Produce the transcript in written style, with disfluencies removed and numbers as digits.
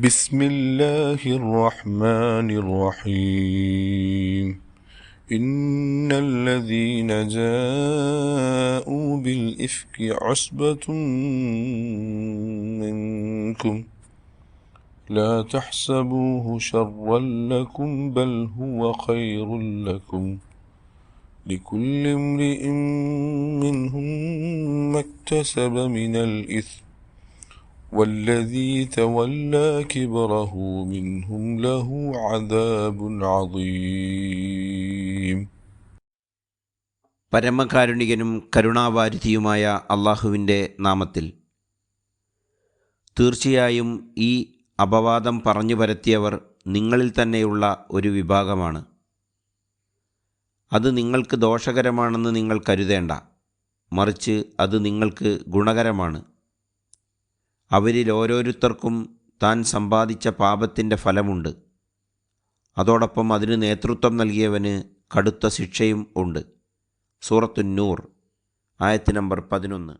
بسم الله الرحمن الرحيم إن الذين جاءوا بالإفك عصبة منكم لا تحسبوه شرا لكم بل هو خير لكم لكل امرئ منهم ما اكتسب من الإثم والذي تولى كبره منهم له عذاب عظيم. പരമകാരുണികനും കരുണാവാരിധിയുമായ അള്ളാഹുവിൻ്റെ നാമത്തിൽ. തീർച്ചയായും ഈ അപവാദം പറഞ്ഞു പരത്തിയവർ നിങ്ങളിൽ തന്നെയുള്ള ഒരു വിഭാഗമാണ്. അത് നിങ്ങൾക്ക് ദോഷകരമാണെന്ന് നിങ്ങൾ കരുതേണ്ട, മറിച്ച് അത് നിങ്ങൾക്ക് ഗുണകരമാണ്. അവരിൽ ഓരോരുത്തർക്കും താൻ സമ്പാദിച്ച പാപത്തിൻ്റെ ഫലമുണ്ട്. അതോടൊപ്പം അതിന് നേതൃത്വം നൽകിയവന് കടുത്ത ശിക്ഷയും ഉണ്ട്. സൂറത്തുൻ നൂർ ആയത്ത് നമ്പർ 11.